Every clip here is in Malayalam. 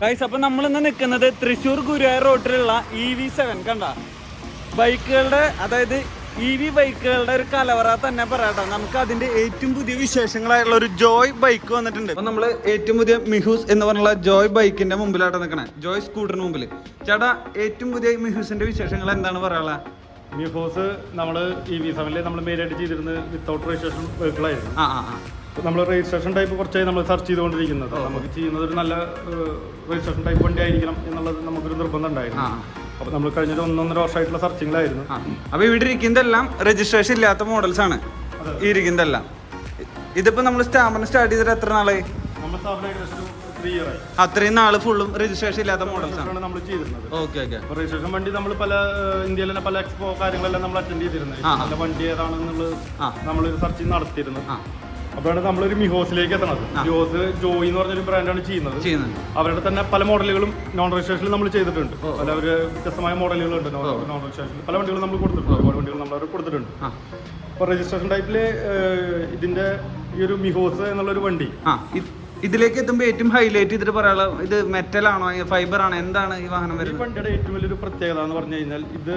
ഗൈസ്, അപ്പൊ നമ്മളിന്ന് നിൽക്കുന്നത് തൃശ്ശൂർ ഗുരുവായൂർ റോഡിലുള്ള EV7 കണ്ട ബൈക്കുകളുടെ, അതായത് EV ബൈക്കുകളുടെ ഒരു കലവറ തന്നെ പറയാട്ടോ. നമുക്ക് അതിന്റെ ഏറ്റവും പുതിയ വിശേഷങ്ങളായിട്ടുള്ള ഒരു ജോയ് ബൈക്ക് വന്നിട്ടുണ്ട്. അപ്പൊ നമ്മള് ഏറ്റവും പുതിയ മിഹൂസ് എന്ന് പറഞ്ഞുള്ള ജോയ് ബൈക്കിന്റെ മുമ്പിലായിട്ട് നിൽക്കണേ, ജോയ് സ്കൂട്ടറിന് മുമ്പിൽ. ചേട്ടാ, ഏറ്റവും പുതിയ മിഹൂസിന്റെ വിശേഷങ്ങൾ എന്താണ് പറയാനുള്ളത്? മിഹൂസ് നമ്മള് EV7 നമ്മൾ മെയിനായിട്ട് ചെയ്തിരുന്നത് വിത്തൗട്ട് രജിസ്ട്രേഷൻ വെഹിക്കിളായിരുന്നു. നമ്മൾ രജിസ്ട്രേഷൻ ടൈപ്പ് കുറച്ചായി നമ്മൾ സെർച്ച് ചെയ്തുകൊണ്ടിരിക്കുന്നത്. നമുക്ക് ചെയ്യുന്നത് ഒരു നല്ല രജിസ്ട്രേഷൻ ടൈപ്പ് വണ്ടി ആയിരിക്കണം എന്നുള്ളത് നമുക്കൊരു നിർബന്ധം ഉണ്ടായിരുന്നു. അപ്പോൾ നമ്മൾ കഴിഞ്ഞൊരു 1.5 വർഷമായിട്ടുള്ള സെർച്ചിങ്ങിലായിരുന്നു. അപ്പോൾ ഇവിടെ ഇരിക്കുന്നതെല്ലാം രജിസ്ട്രേഷൻ ഇല്ലാത്ത മോഡൽസ് ആണ് ഈ ഇരിക്കുന്നതെല്ലാം. ഇതിപ്പോൾ നമ്മൾ സ്റ്റാർട്ട് ചെയ്തിട്ട് എത്ര നാളായി? നമ്മൾ സ്ഥാപനം ഏകദേശം 3 year ആയി. അത്രയും നാള് ഫുള്ളും രജിസ്ട്രേഷൻ ഇല്ലാത്ത മോഡൽസ് ആണ് നമ്മൾ ചെയ്തിരുന്നത്. Okay okay. രജിസ്ട്രേഷൻ വണ്ടി നമ്മൾ പല ഇന്ത്യയിലെ തന്നെ പല എക്സ്പോ കാര്യങ്ങളെല്ലാം നമ്മൾ അറ്റൻഡ് ചെയ്തിരുന്നത്. നല്ല വണ്ടി ഏതാണെന്നുള്ളത് നമ്മളൊരു സെർച്ചിങ് നടത്തിയിരുന്നു. അപ്പോഴാണ് നമ്മളൊരു മിഹോസിലേക്ക് എത്തണത്. മിഹോസ് ജോയി എന്ന് പറഞ്ഞൊരു ബ്രാൻഡാണ് ചെയ്യുന്നത്. അവരുടെ തന്നെ പല മോഡലുകളും നോൺ രജിസ്ട്രേഷനിൽ നമ്മൾ ചെയ്തിട്ടുണ്ട്. പല ഒരു വ്യത്യസ്തമായ മോഡലുകളുണ്ട് നോൺ രജിസ്ട്രേഷനിൽ. പല വണ്ടികളും നമ്മൾ കൊടുത്തിട്ടുണ്ട്. ഒരുപാട് വണ്ടികൾ നമ്മൾ അവർ കൊടുത്തിട്ടുണ്ട്. അപ്പോൾ രജിസ്ട്രേഷൻ ടൈപ്പില് ഇതിന്റെ ഈ ഒരു മിഹോസ് എന്നുള്ളൊരു വണ്ടി ഇതിലേക്ക് എത്തുമ്പോൾ ഏറ്റവും ഹൈലൈറ്റ് ചെയ്തിട്ട് പറയാനുള്ള, ഇത് മെറ്റൽ ആണോ ഫൈബർ ആണോ, എന്താണ് ഈ വാഹനം വരുന്നത്? ഈ വണ്ടിയുടെ ഏറ്റവും വലിയൊരു പ്രത്യേകത എന്ന് പറഞ്ഞു കഴിഞ്ഞാൽ ഇത്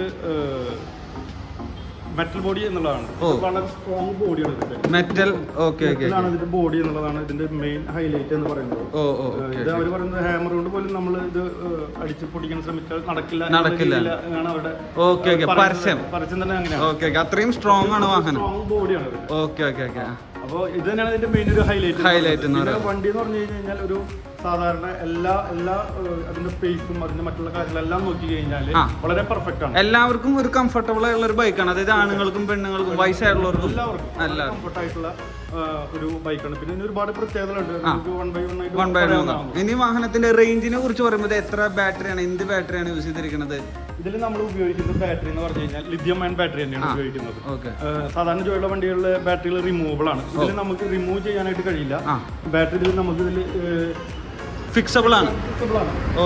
മെറ്റൽ ബോഡി എന്നുള്ളതാണ്. വളരെ സ്ട്രോങ് ബോഡിയാണ് ഇതിന്റെ. മെറ്റൽ ഇതിന്റെ ബോഡി എന്നുള്ളതാണ് ഇതിന്റെ മെയിൻ ഹൈലൈറ്റ് എന്ന് പറയുന്നത്. ഇത് അവർ പറയുന്നത് ഹാമർ കൊണ്ട് പോലും നമ്മൾ ഇത് അടിച്ച് പൊടിക്കാൻ ശ്രമിച്ചാൽ നടക്കില്ല എന്നാണ് അവരുടെ പരസ്യം തന്നെ അങ്ങനെയാണ്. അത്രയും സ്ട്രോങ് ആണ് വാഹനം, സ്ട്രോങ് ബോഡിയാണ്. അപ്പോൾ ഇത് തന്നെയാണ് ഇതിന്റെ മെയിൻ ഒരു ഹൈലൈറ്റ്. വണ്ടി എന്ന് പറഞ്ഞു കഴിഞ്ഞാൽ ഒരു സാധാരണ എല്ലാ അതിന്റെ സ്പേസും അതിന്റെ മറ്റുള്ള കാര്യങ്ങളെല്ലാം നോക്കി കഴിഞ്ഞാൽ വളരെ പെർഫെക്റ്റ് ആണ്. എല്ലാവർക്കും ഒരു കംഫർട്ടബിൾ ആയിട്ടുള്ള ഒരു ബൈക്കാണ്. അതായത് ആണുങ്ങൾക്കും പെണ്ണുങ്ങൾക്കും വയസ്സായിട്ടുള്ളവർക്കും എല്ലാവർക്കും കംഫർട്ട് ആയിട്ടുള്ള ഒരു ബൈക്കാണ്. പിന്നെ ഇതിന് ഒരുപാട് പ്രത്യേകതകളുണ്ട്. ഇനി വാഹനത്തിന്റെ റേഞ്ചിനെ കുറിച്ച് പറയുമ്പോൾ എത്ര ബാറ്ററിയാണ്, എന്ത് ബാറ്ററിയാണ് യൂസ് ചെയ്തിരിക്കുന്നത്? ഇതിൽ നമ്മൾ ഉപയോഗിക്കുന്ന ബാറ്ററി എന്ന് പറഞ്ഞു കഴിഞ്ഞാൽ ലിഥിയം അയൺ ബാറ്ററി തന്നെയാണ് ഉപയോഗിക്കുന്നത്. സാധാരണ ജോയുള്ള വണ്ടികളിലെ ബാറ്ററികൾ റിമൂവബിൾ ആണ്. ഇതിൽ നമുക്ക് റിമൂവ് ചെയ്യാനായിട്ട് കഴിയില്ല. ബാറ്ററി നമുക്ക് ഇതിൽ ഫിക്സബിൾ ആണ്.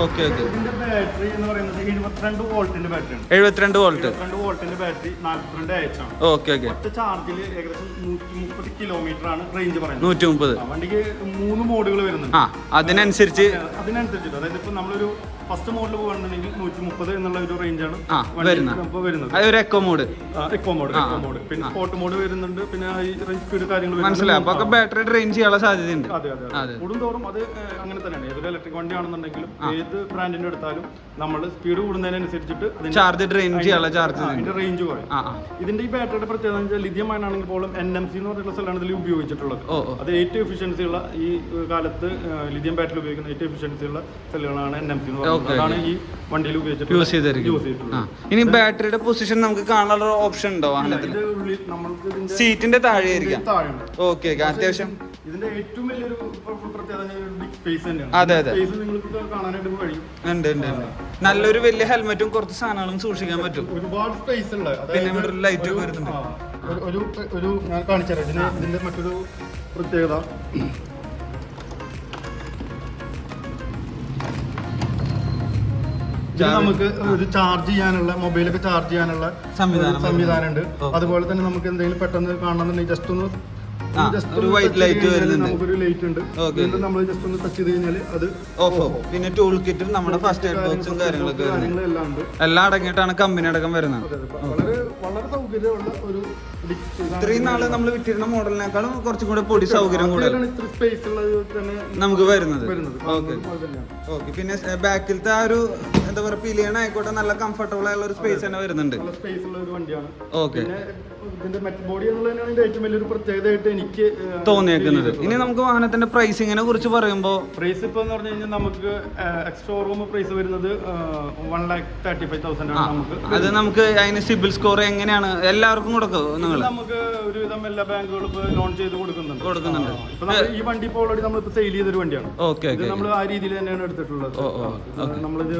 Okay okay. ഇതിന്റെ ബാറ്ററി എന്ന് പറയുന്നത് 72 വോൾട്ടിന്റെ ബാറ്ററിയാണ്. 72 വോൾട്ടിന്റെ ബാറ്ററി 42 AH ആണ്. Okay okay. ഒറ്റ ചാർജിൽ ഏകദേശം 130 കിലോമീറ്റർ ആണ് റേഞ്ച് പറയുന്നത്. 130. വണ്ടിക്ക് 3 മോഡുകൾ വരുന്നുണ്ട്. അതിനനുസരിച്ച് അതായത് ഇപ്പൊ നമ്മളൊരു ഫസ്റ്റ് മോഡിൽ പോകുകയാണെന്നുണ്ടെങ്കിൽ 130 എന്നുള്ള ഒരു റേഞ്ചാണ് വരുന്നത്. ഒരു എക്കോ മോഡ്, പിന്നെ സ്പോർട്ട് മോഡ് വരുന്നുണ്ട്. പിന്നെ സ്പീഡ് കാര്യങ്ങൾ മനസ്സിലായി. അപ്പൊ ബാറ്ററി ഡ്രെയിൻ ചെയ്യാനുള്ള സാധ്യതയുണ്ട്. അതെ, കൂടുന്തോറും അത് അങ്ങനെ തന്നെയാണ്. ഏതൊരു ഇലക്ട്രിക് വണ്ടി ആണെന്നുണ്ടെങ്കിലും ഏത് ബ്രാൻഡിന്റെ എടുത്താലും നമ്മൾ സ്പീഡ് കൂടുന്നതിനനുസരിച്ചിട്ട് ചാർജ് ഡ്രെയിൻ ചെയ്യാനുള്ള അതിന്റെ റേഞ്ച് കുറയും. ഇതിന്റെ ഈ ബാറ്ററിയുടെ പ്രത്യേകത എന്ന് വെച്ചാൽ ലിഥിയം അയൺ ആണെങ്കിൽ പോലും NMC എന്ന് പറഞ്ഞിട്ടുള്ള സ്ഥലമാണ് ഇതിൽ ഉപയോഗിച്ചിട്ടുള്ളത്. അത് ഏറ്റവും എഫിഷ്യൻസി ഉള്ള ഈ കാലത്ത് ലിഥിയം ബാറ്ററി ഉപയോഗിക്കുന്ന ഏറ്റവും എഫിഷ്യൻസി ഉള്ള സെല്ലുകളാണ് NMC എന്ന് പറയുന്നത്. അതാണ് ഈ വണ്ടിയിൽ ഉപയോഗിച്ചിട്ടുള്ളത്. ഇനി ബാറ്ററിയുടെ പൊസിഷൻ നമുക്ക് കാണാനുള്ള ഓപ്ഷൻ ഉണ്ടോ വാഹനത്തിൽ? സീറ്റിന്റെ താഴെ ഓക്കെ. അത്യാവശ്യം ഇതിന്റെ ഏറ്റവും വലിയൊരു പ്രത്യേകത ബിഗ് സ്പേസ് തന്നെയാണ്. അതെ നിങ്ങൾക്ക് കാണാനായിട്ട് കഴിയും. ഉണ്ട്. നല്ലൊരു വലിയ ഹെൽമെറ്റും കുറച്ച് സാധനങ്ങളും സൂക്ഷിക്കാൻ പറ്റും. ഒരുപാട് സ്പേസ് ഉള്ള, പിന്നെ ഇവിടെ ഒരു ലൈറ്റ് ഒക്കെ വരുന്നുണ്ട്. ഒരു ഞാൻ കാണിച്ചുതരാം ഇതിന്റെ മറ്റൊരു പ്രത്യേകത. നമുക്ക് ഒരു ചാർജ് ചെയ്യാനുള്ള, മൊബൈലൊക്കെ ചാർജ് ചെയ്യാനുള്ള സംവിധാനം ഉണ്ട്. അതുപോലെ തന്നെ നമുക്ക് എന്തെങ്കിലും പെട്ടെന്ന് കാണണമെന്നുണ്ടെങ്കിൽ ജസ്റ്റ് ഒന്ന് ഒരു വൈറ്റ് ലൈറ്റ് വരുന്നുണ്ട്. നമുക്കൊരു ലൈറ്റ് ഉണ്ട്. നമ്മൾ ജസ്റ്റ് ഒന്ന് ടച്ച് ചെയ്ത് കഴിഞ്ഞാൽ അത് ഓഫ് ആവും. പിന്നെ ടൂൾ കിറ്റും നമ്മുടെ ഫസ്റ്റ് എയ്ഡ് ബോക്സും കാര്യങ്ങളൊക്കെ എല്ലാം അടങ്ങിയിട്ടാണ് കമ്പനി അടക്കം വരുന്നത്. വളരെ സൗകര്യമുള്ള ഒരു, ഇത്രയും നാള് നമ്മൾ വിട്ടിരുന്ന മോഡലിനേക്കാളും കുറച്ചും കൂടെ പൊടി സൗകര്യം കൂടെ നമുക്ക് വരുന്നത്. ഓക്കെ. പിന്നെ ബാക്കിലത്തെ ആ ഒരു എന്താ പറയുക, പിലിയൺ ആയിക്കോട്ടെ, നല്ല കംഫർട്ടബിൾ ആയുള്ള ഒരു സ്പേസ് തന്നെ വരുന്നുണ്ട്. ഓക്കെ. ഇതിന്റെ മെറ്റൽ ബോഡി എന്നുള്ളതാണ് ഇതിന്റെ ഏറ്റവും വലിയൊരു പ്രത്യേകതയായിട്ട് എനിക്ക് തോന്നിയേക്കുന്നത്. ഇനി നമുക്ക് വാഹനത്തിന്റെ പ്രൈസിങ്ങിനെ കുറിച്ച് പറയുമ്പോൾ, പ്രൈസ് ഇപ്പൊ എന്ന് പറഞ്ഞു കഴിഞ്ഞാൽ നമുക്ക് ഷോറൂം പ്രൈസ് വരുന്നത് 1,35,000 ആണ്. അത് നമുക്ക് അതിന് സിബിൽ സ്കോർ എങ്ങനെയാണ് എല്ലാവർക്കും കൊടുക്കും? നമുക്ക് ഒരുവിധം എല്ലാ ബാങ്കുകളും ലോൺ ചെയ്ത് കൊടുക്കുന്നുണ്ട്. ഈ വണ്ടി ഇപ്പോൾ ഓൾറെഡി നമ്മൾ സെയിൽ ചെയ്തൊരു വണ്ടിയാണ്. നമ്മൾ ആ രീതിയിൽ തന്നെയാണ് എടുത്തിട്ടുള്ളത്. നമ്മളിത്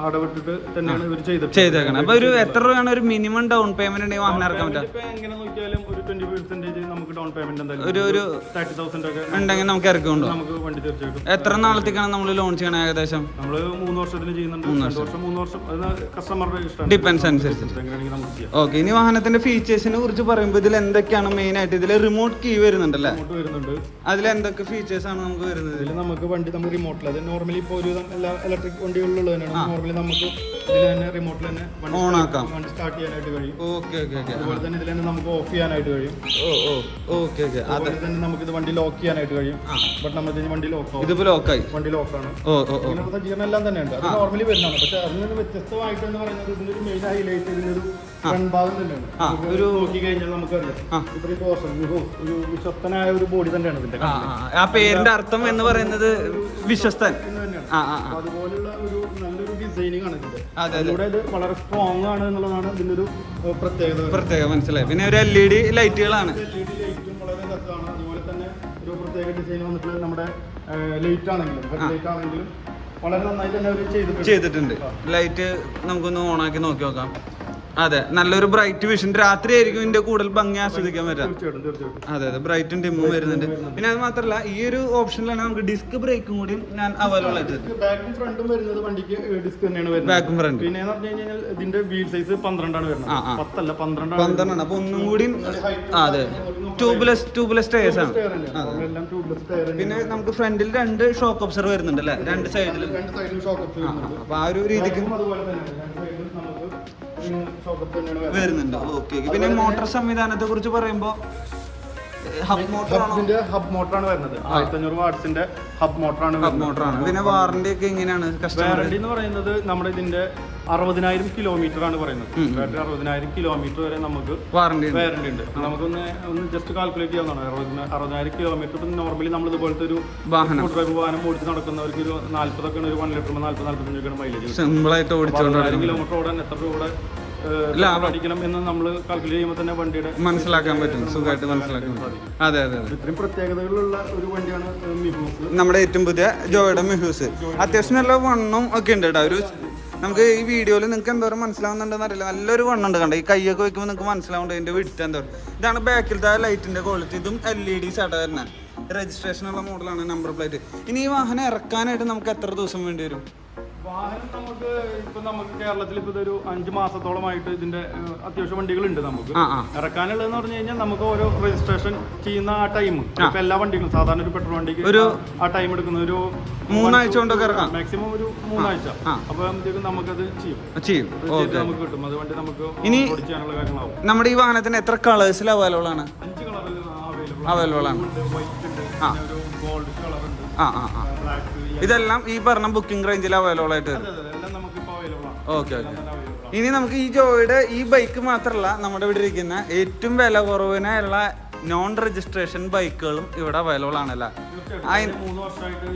അടവിട്ടിട്ട് തന്നെയാണ് ഇവർ ചെയ്തേക്കണം. അപ്പൊ ഒരു എത്ര രൂപയാണ് ഒരു മിനിമം ഡൗൺ പേയ്മെന്റ് ഉണ്ടെങ്കിൽ വാഹനം ഇറക്കാൻ പറ്റുക? എങ്ങനെ നോക്കിയാലും ഒരു 20% നമുക്ക് ഡൗൺ പേയ്മെന്റ് എന്തായാലും ഒരു 30,000 ഒക്കെ ഉണ്ടെങ്കിൽ നമുക്ക് ഇറക്കുന്നുണ്ടോ? നമുക്ക് വണ്ടി തീർച്ചയായിട്ടും. എത്ര നാളത്തേക്കാണ് നമ്മൾ ലോഞ്ച് ചെയ്യണം ഏകദേശം? നമ്മൾ 3 വർഷത്തിന് ചെയ്യുന്നുണ്ട്, 2 വർഷം 3 വർഷം, അത് കസ്റ്റമറുടെ ഇഷ്ടമാണ്, ഡിപ്പെൻസ് അനുസരിച്ച്. എങ്ങനെയാണെങ്കിൽ നമുക്ക് ചെയ്യാം. ഓക്കെ, ഇനി വാഹനത്തിന്റെ ഫീച്ചേഴ്സിനെ കുറിച്ച് പറയുമ്പോൾ ഇതിൽ എന്തൊക്കെയാണ് മെയിൻ ആയിട്ട്? ഇതിൽ റിമോട്ട് കീ വരുന്നുണ്ടല്ലേ? റിമോട്ട് വരുന്നുണ്ട്. അതിൽ എന്തൊക്കെ ഫീച്ചേഴ്സ് ആണ് നമുക്ക് വരുന്നത്? ഇതിൽ നമുക്ക് വണ്ടി നമ്മൾ റിമോട്ടിൽ, അത് നോർമലി ഇപ്പോൾ ഒരു എല്ലാ ഇലക്ട്രിക് വണ്ടികളിലുള്ള തന്നെയാണ്. നോർമലി നമുക്ക് ഇതിൽ തന്നെ റിമോട്ടിൽ തന്നെ ഓൺ ആക്കാം, വണ്ടി സ്റ്റാർട്ട് ചെയ്യാനായിട്ട് കഴിയും. Okay okay okay. അതുപോലെ തന്നെ ഇതിൽ തന്നെ നമുക്ക് ഓഫ് ചെയ്യാനായിട്ട് കഴിയും. Okay okay. അതുപോലെ തന്നെ നമുക്ക് ഇത് വണ്ടി ലോക്ക് ചെയ്യാനായിട്ട് കഴിയും. ബട്ട് നമ്മൾ ഇതിന് വണ്ടി ലോക്ക് ആവും. ഇതിപ്പോ ലോക്കായി, വണ്ടി ലോക്കാണ്. ഓ സജ്ജീകരണം എല്ലാം തന്നെയുണ്ട്. അത് നോർമലി വരുന്നതാണ്. പക്ഷെ അതിൽ നിന്ന് വ്യത്യസ്തമായിട്ട് എന്ന് പറയുന്നത് ഇതിന്റെ ഒരു മെയിൻ ഹൈലൈറ്റ് ഇതിനൊരു ഫ്രണ്ട് ഭാഗം തന്നെയാണ്. ഒരു നോക്കി കഴിഞ്ഞാൽ നമുക്കറിയാം ഇത്രയും പോർഷൻ ഒരു വിശ്വസ്തനായ ഒരു ബോഡി തന്നെയാണ് ഇതിന്റെ. ആ പേരിന്റെ അർത്ഥം എന്ന് പറയുന്നത് വിശ്വസ്തൻ തന്നെയാണ്. അതുപോലുള്ള ഒരു നല്ലൊരു ഡിസൈനിങ് ആണ് ഇതിന്റെ. അതിലൂടെ ഇത് വളരെ സ്ട്രോങ് ആണ് എന്നുള്ളതാണ് ഇതിന്റെ ഒരു പ്രത്യേകത. മനസ്സിലായി. പിന്നെ ഒരു LED ലൈറ്റുകളാണ്. LED ലൈറ്റും വളരെ രസമാണ്. അതുപോലെ തന്നെ ഒരു പ്രത്യേക ഡിസൈൻ വന്നിട്ട് നമ്മുടെ ലൈറ്റ് ആണെങ്കിലും വളരെ നന്നായി തന്നെ അവർ ചെയ്തിട്ടുണ്ട്. ലൈറ്റ് നമുക്കൊന്ന് ഓണാക്കി നോക്കി നോക്കാം. അതെ, നല്ലൊരു ബ്രൈറ്റ് വിഷൻ. രാത്രി ആയിരിക്കും ഇതിന്റെ കൂടുതൽ ഭംഗി ആസ്വദിക്കാൻ പറ്റാം. അതെ അതെ, ബ്രൈറ്റും ഡിമ്മും വരുന്നുണ്ട്. പിന്നെ അത് മാത്രമല്ല, ഈ ഒരു ഓപ്ഷനിലാണ് നമുക്ക് ഡിസ്ക് ബ്രേക്കും കൂടി ഞാൻ അവൈലബിൾ ആയിട്ട്. ബാക്കും ഫ്രണ്ടും വരുന്നത് വണ്ടിക്ക് ഡിസ്ക് തന്നെയാണ് വരുന്നത്. ബാക്കും ഫ്രണ്ട്. പിന്നെ എന്ന് പറഞ്ഞു കഴിഞ്ഞാൽ ഇതിന്റെ വീൽ സൈസ് 12 ആണ് വരുന്നത്. 10 അല്ല 12 ആണ്. അപ്പൊ ഒന്നും കൂടി അതെ ട്യൂബ്ലെസ് ടയേഴ്സ് ആണ്. പിന്നെ നമുക്ക് ഫ്രണ്ടിൽ 2 ഷോക്ക് ഒബ്സർവ് വരുന്നുണ്ട് അല്ലേ? 2 സൈഡിലും ഷോക്ക് ഒബ്സർവ്. അപ്പൊ ആ ഒരു രീതിക്ക് വരുന്നുണ്ട്. ഓക്കെ. പിന്നെ മോട്ടോർ സംവിധാനത്തെ കുറിച്ച് പറയുമ്പോൾ ഹബ് മോട്ടറാണ് വരുന്നത്. 1500 വാട്ട്സിന്റെ ഹബ് മോട്ടറാണ്. പിന്നെ വാറന്റി ഒക്കെ എങ്ങനെയാണ്? വാറന്റി എന്ന് പറയുന്നത് നമ്മുടെ ഇതിന്റെ 60,000 കിലോമീറ്റർ ആണ് പറയുന്നത്. ബാറ്ററി 60,000 കിലോമീറ്റർ വരെ നമുക്ക് വാറന്റി ഉണ്ട്. നമുക്കൊന്ന് ജസ്റ്റ് കാൽക്കുലേറ്റ് ചെയ്യാവുന്നതാണ്. 60,000 കിലോമീറ്റർ നോർമലി നമ്മൾ ഇതുപോലത്തെ ഒരു വാഹനം ഓടിച്ച് നടക്കുന്നവർക്ക് ഒരു 40 ഒക്കെ ഒരു 1 ലിറ്റർ 40-45 മൈലേജ് സിമ്പിൾ ആയിട്ട് ഓടിച്ചോണ്ട് കിലോമീറ്റർ ഓടാൻ എത്ര രൂപ അടിക്കണം എന്ന് നമ്മൾ കാൽക്കുലേറ്റ് ചെയ്യുമ്പോൾ തന്നെ വണ്ടിയുടെ മനസ്സിലാക്കാൻ പറ്റും, സുഖമായിട്ട് മനസ്സിലാക്കാൻ പറ്റും. അതെ അതെ, ഇത്രയും പ്രത്യേകതകളുള്ള ഒരു വണ്ടിയാണ് മിഹൂസ്. നമ്മുടെ ഏറ്റവും പുതിയ ജോയുടെ മിഹൂസ്. അത്യാവശ്യം നല്ല വണ്ണം ഒക്കെ ഉണ്ട് കേട്ടോ. ഒരു നമുക്ക് ഈ വീഡിയോയിൽ നിങ്ങൾക്ക് എന്തോരം മനസ്സിലാവുന്നുണ്ടെന്ന് അറിയില്ല, നല്ലൊരു വണ്ണുണ്ട് കണ്ടോ. ഈ കൈയൊക്കെ വെക്കുമ്പോൾ നിങ്ങൾക്ക് മനസ്സിലാവുന്നുണ്ട് ഇതിന്റെ വിഡ്ത്ത് എന്തോരം. ഇതാണ് ബാക്കിലത്തെ ലൈറ്റിന്റെ ക്വാളിറ്റി. ഇതും LEDs ആട്ടോ തന്നെ. രജിസ്ട്രേഷനുള്ള മോഡലാണ്, നമ്പർ പ്ലേറ്റ്. ഇനി ഈ വാഹനം ഇറക്കാനായിട്ട് നമുക്ക് എത്ര ദിവസം വേണ്ടി വരും? വാഹനം നമുക്ക് കേരളത്തിൽ ഇപ്പൊ ഇതൊരു 5 മാസത്തോളമായിട്ട് ഇതിന്റെ അത്യാവശ്യം വണ്ടികളുണ്ട്. നമുക്ക് ഇറക്കാനുള്ളതെന്ന് പറഞ്ഞു കഴിഞ്ഞാൽ നമുക്ക് ഓരോ രജിസ്ട്രേഷൻ ചെയ്യുന്ന ആ ടൈം, ഇപ്പൊ എല്ലാ വണ്ടികളും സാധാരണ ഒരു പെട്രോൾ വണ്ടിക്ക് ഒരു ആ ടൈം എടുക്കുന്ന ഒരു 3 ആഴ്ച കൊണ്ടൊക്കെ ഇറക്കാം, മാക്സിമം ഒരു 3 ആഴ്ച. അപ്പൊ നമുക്കത് ചെയ്യും നമുക്ക് കിട്ടും. അത് വണ്ടി നമുക്ക് ഇനി ചെയ്യാനുള്ള കാര്യങ്ങളാവും. നമ്മുടെ ഈ വാഹനത്തിന് എത്ര കളേഴ്സിൽ അവൈലബിൾ ആണ്? 5 കളറിൽ അവൈലബിൾ ആണ്. വൈറ്റ് ഉണ്ട്, ഒരു ഗോൾഡ് കളർ ഉണ്ട്, ബ്ലാക്ക്. ഇതെല്ലാം ഈ പറഞ്ഞ ബുക്കിംഗ് റേഞ്ചിൽ അവൈലബിൾ ആയിട്ട് വരും. Okay okay. ഇനി നമുക്ക് ഈ ജോയുടെ ഈ ബൈക്ക് മാത്രമല്ല, നമ്മുടെ ഇവിടെ ഇരിക്കുന്ന ഏറ്റവും വില കുറവിനുള്ള നോൺ രജിസ്ട്രേഷൻ ബൈക്കുകളും ഇവിടെ അവൈലബിൾ ആണല്ലോ. 3 വർഷമായിട്ട്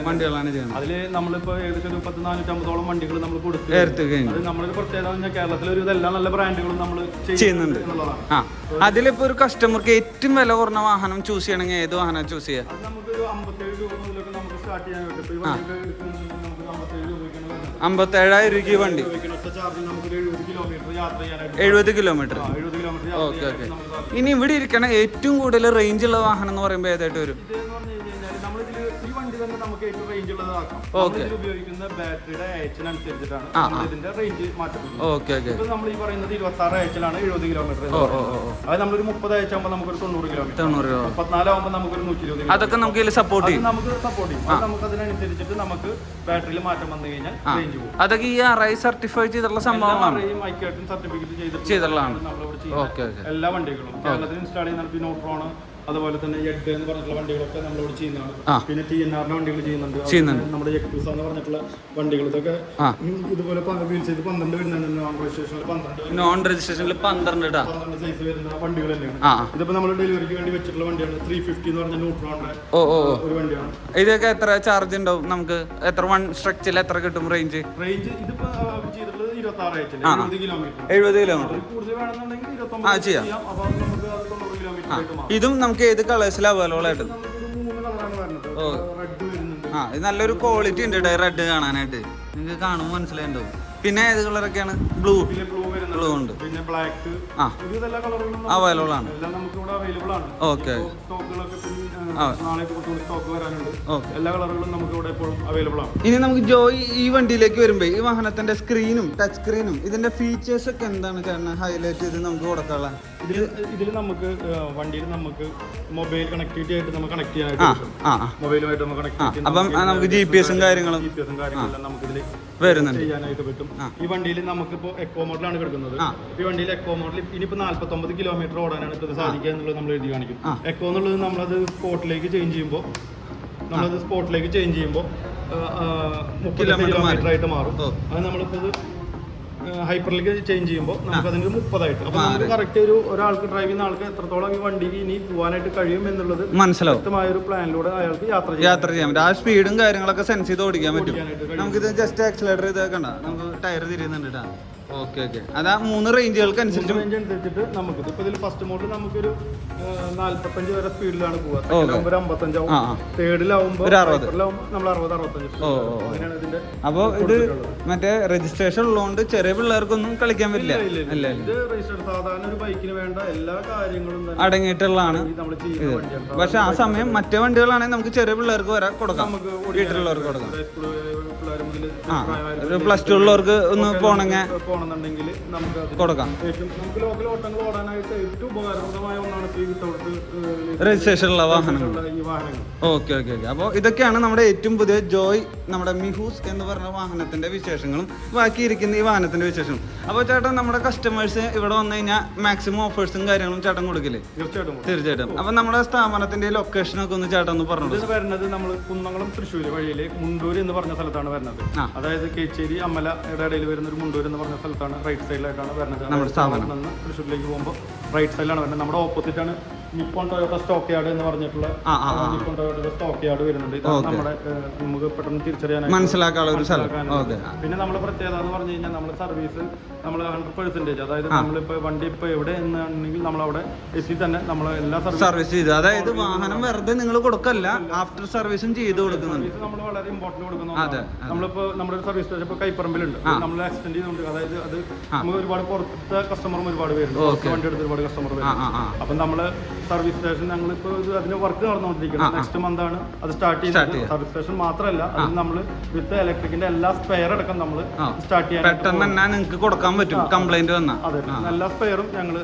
വണ്ടികളാണ് ചെയ്യുന്നത്. അതില് നമ്മളിപ്പോ ഏകദേശം ഒരു 450ഓളം വണ്ടികൾ നമ്മൾ കൊടുത്തു. അത് നമ്മളൊരു പ്രത്യേകത കേരളത്തിലെ ഒരു ഇതെല്ലാം നല്ല ബ്രാൻഡുകളും നമ്മൾ ചെയ്യുന്നുണ്ട്. അതിലിപ്പോ ഒരു കസ്റ്റമർക്ക് ഏറ്റവും വില കുറഞ്ഞ വാഹനം ചൂസ് ചെയ്യണമെങ്കിൽ ഏത് വാഹനം ചൂസ് ചെയ്യാം? നമുക്ക് 57 രൂപ മുതലൊക്കെ നമുക്ക് സ്റ്റാർട്ട് ചെയ്യാൻ പറ്റും. 57,000 രൂപയ്ക്ക് വണ്ടി, 70 കിലോമീറ്റർ. Okay okay. ഇനി ഇവിടെ ഇരിക്കണ ഏറ്റവും കൂടുതൽ റേഞ്ച് ഉള്ള വാഹനം എന്ന് പറയുമ്പോൾ ഏതായിട്ട് വരും? ഉപയോഗിക്കുന്ന ബാറ്ററിയുടെ AH-അനുസരിച്ചിട്ടാണ് ഇതിന്റെ റേഞ്ച് മാറ്റപ്പെടുന്നത്. Okay okay. നമ്മൾ ഈ പറയുന്നത് 26 AH-ലാണ് 70 കിലോമീറ്റർ. അത് നമ്മളൊരു 30 AH ആകുമ്പോൾ നമുക്കൊരു 90 കിലോമീറ്റർ, 34 ആകുമ്പോൾ നമുക്കൊരു 120. അതൊക്കെ നമുക്ക് ഇതിൽ സപ്പോർട്ട് ചെയ്യും. നമുക്ക് സപ്പോർട്ട് ചെയ്യും. നമുക്ക് അതിനനുസരിച്ചിട്ട് നമുക്ക് ബാറ്ററിയിൽ മാറ്റം വന്നു കഴിഞ്ഞാൽ റേഞ്ച് പോകും. അതൊക്കെ ഈ RI സർട്ടിഫൈ ചെയ്തിട്ടുള്ള സംഭവമാണ്, സർട്ടിഫിക്കറ്റ് ചെയ്തിട്ടുള്ളതാണ്. എല്ലാ വണ്ടികളും കേരളത്തിൽ ഇൻസ്റ്റാൾ ചെയ്യുന്ന ന്യൂട്രോൺ, അതുപോലെ തന്നെ എഡ് എന്ന് പറഞ്ഞിട്ടുള്ള വണ്ടികളൊക്കെ നമ്മളിവിടെ ചെയ്യുന്നതാണ്. പിന്നെ TNR വണ്ടികൾ ചെയ്യുന്നുണ്ട്. നമ്മുടെ യക്ടൂസ എന്ന് പറഞ്ഞിട്ടുള്ള വണ്ടികൾ ഇതൊക്കെ ഇതുപോലെ വീൽ സൈസ് 12 വരുന്നുണ്ട്. നോൺ രജിസ്ട്രേഷനിൽ 12 സൈസ് വരുന്ന വണ്ടികൾ തന്നെയാണ്. ഇതിപ്പോ നമ്മൾ ഡെലിവറിക്ക് വേണ്ടി വെച്ചിട്ടുള്ള വണ്ടിയാണ്. 350 എന്ന് പറഞ്ഞ ന്യൂട്രോണിന്റെ ഒരു വണ്ടിയാണ്. ഇതൊക്കെ എത്ര ചാർജ് ഉണ്ടാവും? നമുക്ക് എത്ര വൺ സ്ട്രക്ചറിൽ എത്ര കിട്ടും റേഞ്ച്? ഇതിപ്പോ ചെയ്തിട്ടുള്ളത് 26 AH, 70 കിലോമീറ്റർ. 70 കിലോമീറ്റർ കൂടുതൽ വേണമെന്നുണ്ടെങ്കിൽ 29 ചെയ്യാം. അപ്പൊ നമുക്ക് 90 കിലോമീറ്റർ. ഇതും നമുക്ക് ഏത് കളേഴ്സിൽ അവൈലബിൾ ആയിട്ട്? ഇത് നല്ലൊരു ക്വാളിറ്റി ഉണ്ട് റെഡ് കാണാനായിട്ട്, നിങ്ങൾക്ക് കാണുമ്പോൾ മനസ്സിലായിട്ടുണ്ടാവും. പിന്നെ ഏത് കളറൊക്കെയാണ്? ബ്ലൂ ബ്ലൂ ഉണ്ട്, പിന്നെ ബ്ലാക്ക്, ആ എല്ലാ കളറുകളും അവൈലബിൾ ആണ്. എല്ലാം നമുക്ക് ഇവിടെ അവൈലബിൾ ആണ്. ഓക്കെ, സ്റ്റോക്കുകളൊക്കെ നാളെ കുറച്ചുകൂടി സ്റ്റോക്ക് വരാനുണ്ട്. എല്ലാ കളറുകളും നമുക്ക് ഇവിടെ എപ്പോഴും അവൈലബിൾ ആണ്. ഇനി നമുക്ക് ജോയ് ഈ വണ്ടിയിലേക്ക് വരുമ്പോൾ ഈ വാഹനത്തിന്റെ സ്ക്രീനും ടച്ച് സ്ക്രീനും ഇതിന്റെ ഫീച്ചേഴ്സ് ഒക്കെ എന്താണ് കാരണം ഹൈലൈറ്റ് ചെയ്ത് നമുക്ക് കൊടുക്കാനുള്ള? ഇതിൽ നമുക്ക് വണ്ടിയിൽ നമുക്ക് മൊബൈൽ കണക്ടിവിറ്റി ആയിട്ട് നമുക്ക് കണക്ട് ചെയ്യാനായിട്ട് മൊബൈലുമായിട്ട് നമുക്ക് കണക്ട് അപ്പം നമുക്ക് GPS കാര്യങ്ങളും നമുക്ക് ഇതിൽ വരുന്നുണ്ട് ചെയ്യാനായിട്ട് പറ്റും. ഈ വണ്ടിയിൽ നമുക്കിപ്പോൾ എക്കോ മോഡലാണ് കിടക്കുന്നത്. ഈ വണ്ടിയിൽ എക്കോ മോഡൽ ഇനിയിപ്പോൾ 49 കിലോമീറ്റർ ഓടാനാണ് ഇത് സാധിക്കുക എന്നുള്ളത് നമ്മൾ എഴുതി കാണിക്കും. എക്കോ എന്നുള്ളത് നമ്മളത് സ്പോട്ടിലേക്ക് ചേഞ്ച് ചെയ്യുമ്പോൾ 30 കിലോമീറ്റർ ആയിട്ട് മാറും. അത് നമ്മളിപ്പോൾ ഇത് ഹൈപ്പറിലേക്ക് ചേഞ്ച് ചെയ്യുമ്പോൾ നമുക്ക് അതിന് 30 ആയിട്ട്. അപ്പോൾ നമുക്ക് കറക്റ്റ് ഒരാൾക്ക് ഡ്രൈവ് ചെയ്യുന്ന ആൾക്ക് എത്രത്തോളം ഈ വണ്ടിക്ക് ഇനി പോകാനായിട്ട് കഴിയും എന്നുള്ളത് മനസ്സിലാവും. വ്യക്തമായ ഒരു പ്ലാനിലൂടെ അയാൾക്ക് യാത്ര ചെയ്യാൻ പറ്റും. ആ സ്പീഡും കാര്യങ്ങളൊക്കെ സെൻസ് ചെയ്ത് ഓടിക്കാൻ പറ്റും. നമുക്കിത് ജസ്റ്റ് ആക്സിലേറ്റർ ചെയ്തേക്കണ്ട, നമുക്ക് ടയർ തിരിയുന്നുണ്ട് കേട്ടോ. ഓക്കെ ഓക്കെ, അതാ 3 റേഞ്ചുകൾക്ക് അനുസരിച്ചിട്ട് നമുക്ക് ഇപ്പോൾ ഇതിൽ ഫസ്റ്റ് മോഡിൽ നമുക്കൊരു 45 വരെ സ്പീഡിലാണ് പോവുക. സെക്കൻഡ് 55 ആവും, തേർഡിലാവുമ്പോൾ നമ്മൾ 60-65. അങ്ങനെയാണ് ഇതിന്റെ. അപ്പോൾ ഇത് മറ്റേ രജിസ്ട്രേഷൻ ഉള്ളതുകൊണ്ട് ചെറിയ പിള്ളേർക്കൊന്നും കളിക്കാൻ പറ്റില്ല. ഇത് രജിസ്ട്രേഷൻ സാധാരണ ഒരു ബൈക്കിന് വേണ്ട എല്ലാ കാര്യങ്ങളും അടങ്ങിയിട്ടുള്ളതാണ്. പക്ഷെ ആ സമയം മറ്റേ വണ്ടികളാണെങ്കിൽ നമുക്ക് ചെറിയ പിള്ളേർക്ക് വരെ കൊടുക്കാം, വീട്ടിലുള്ളവർക്ക് കൊടുക്കാം. ഒരു +2 ഉള്ളവർക്ക് ഒന്ന് പോകണമെന്നുണ്ടെങ്കിൽ നമുക്ക് കൊടുക്കാം. നമുക്ക് ലോക്കൽ ഓട്ടങ്ങൾ ഓടാനായിട്ട് ഏറ്റവും ഉപകാരപ്രദമായ ഒന്നാണ് രജിസ്ട്രേഷൻ ഉള്ള വാഹനങ്ങൾ. Okay okay okay. അപ്പോൾ ഇതൊക്കെയാണ് നമ്മുടെ ഏറ്റവും പുതിയ ജോയ് നമ്മുടെ മിഹൂസ് എന്ന് പറഞ്ഞ വാഹനത്തിന്റെ വിശേഷങ്ങളും ബാക്കിയിരിക്കുന്ന ഈ വാഹനത്തിന്റെ വിശേഷങ്ങളും. അപ്പോൾ ചേട്ടൻ നമ്മുടെ കസ്റ്റമേഴ്സ് ഇവിടെ വന്നു കഴിഞ്ഞാൽ മാക്സിമം ഓഫേഴ്സും കാര്യങ്ങളും ചേട്ടൻ കൊടുക്കില്ലേ? തീർച്ചയായിട്ടും. അപ്പോൾ നമ്മുടെ സ്ഥാപനത്തിന്റെ ലൊക്കേഷനൊക്കെ ഒന്ന് ചേട്ടൻ ഒന്ന് പറഞ്ഞു. ഇത് വരുന്നത് നമ്മൾ കുന്നംകുളം തൃശ്ശൂർ വഴിയിൽ മുണ്ടൂർ എന്ന് പറഞ്ഞ സ്ഥലത്താണ് വരുന്നത്. അതായത് കേച്ചേരി അമ്മലയുടെ ഇടയിൽ വരുന്ന ഒരു മുണ്ടൂർ എന്ന് പറഞ്ഞ സ്ഥലത്താണ്, റൈറ്റ് സൈഡിലായിട്ടാണ് വരുന്നത്. നമ്മുടെ സ്ഥാപനം തൃശ്ശൂരിലേക്ക് പോകുമ്പോൾ റൈറ്റ് സൈഡിലാണ് വരുന്നത്. നമ്മുടെ ഓപ്പോസിറ്റ് ആണ് നിപ്പോൺ ടൊയോട്ട സ്റ്റോക്ക് യാർഡ് എന്ന് പറഞ്ഞിട്ടുള്ള നിപ്പോൺ ടൊയോട്ട സ്റ്റോക്ക് യാർഡ് വരുന്നുണ്ട്. ഇത് നമ്മുടെ നമുക്ക് പെട്ടെന്ന് തിരിച്ചറിയാനായിട്ട് മനസ്സിലാക്കാനുള്ള ഒരു സ്ഥലം. പിന്നെ നമ്മുടെ പ്രത്യേകത എന്ന് പറഞ്ഞു കഴിഞ്ഞാൽ നമ്മുടെ സർവീസ് നമ്മൾ 100%, അതായത് നമ്മളിപ്പോൾ വണ്ടി ഇപ്പോൾ എവിടെ എന്നാണെങ്കിൽ നമ്മളവിടെ എത്തി തന്നെ നമ്മൾ എല്ലാ സർവീസ് ചെയ്ത്, അതായത് വാഹനം വെറുതെ നിങ്ങൾ കൊടുക്കല്ല, ആഫ്റ്റർ സർവീസും ചെയ്ത് കൊടുക്കുന്നുണ്ട്. നമ്മൾ വളരെ ഇമ്പോർട്ടന്റ് കൊടുക്കുന്നു. നമ്മളിപ്പോൾ നമ്മുടെ സർവീസ് സ്റ്റേഷൻ ഇപ്പോൾ കൈപ്പറമ്പിലുണ്ട്, നമ്മൾ എക്സ്റ്റെൻഡ് ചെയ്യുന്നുണ്ട്. അതായത് അത് നമുക്ക് ഒരുപാട് പുറത്തെ കസ്റ്റമറും ഒരുപാട് പേരുണ്ട്, വണ്ടി എടുത്ത് ഒരുപാട് കസ്റ്റമർ വരുന്നുണ്ട്. അപ്പം നമ്മൾ സർവീസ് സ്റ്റേഷൻ ഞങ്ങളിപ്പോൾ അതിന്റെ വർക്ക് നടന്നുകൊണ്ടിരിക്കുന്നത്. നെക്സ്റ്റ് മന്ത് ആണ് അത് സ്റ്റാർട്ട് ചെയ്യുന്നത്. സർവീസ് സ്റ്റേഷൻ മാത്രമല്ല, അത് നമ്മൾ വിത്ത് ഇലക്ട്രിക്കിന്റെ എല്ലാ സ്പെയർ അടക്കം നമ്മൾ സ്റ്റാർട്ട് ചെയ്യാൻ പെട്ടെന്ന് തന്നെ നിങ്ങൾക്ക് കൊടുക്കാൻ പറ്റും. കംപ്ലൈന്റ് വന്നാൽ അതെ, എല്ലാ സ്പെയറും ഞങ്ങൾ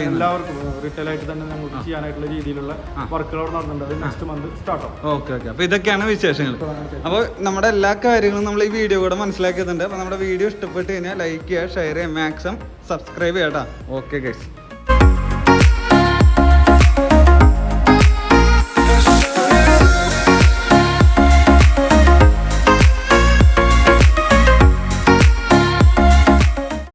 എല്ലാവർക്കും റീറ്റെയിൽ ആയിട്ട് തന്നെ ഞങ്ങൾക്ക് ചെയ്യാനായിട്ടുള്ള രീതിയിലുള്ള വർക്കുകൾ നടന്നുണ്ട്. അത് നെക്സ്റ്റ് മന്ത് സ്റ്റാർട്ട് ആവും. Okay okay. അപ്പോൾ ഇതൊക്കെയാണ് വിശേഷങ്ങൾ. അപ്പോൾ നമ്മുടെ എല്ലാ കാര്യങ്ങളും നമ്മൾ ഈ വീഡിയോ കൂടെ മനസ്സിലാക്കിയിട്ടുണ്ട്. അപ്പോൾ നമ്മുടെ വീഡിയോ ഇഷ്ടപ്പെട്ട് കഴിഞ്ഞാൽ ലൈക്ക് ചെയ്യുക, ഷെയർ ചെയ്യുക, മാക്സിമം സബ്സ്ക്രൈബ് ചെയ്യാം കേട്ടോ. Okay guys.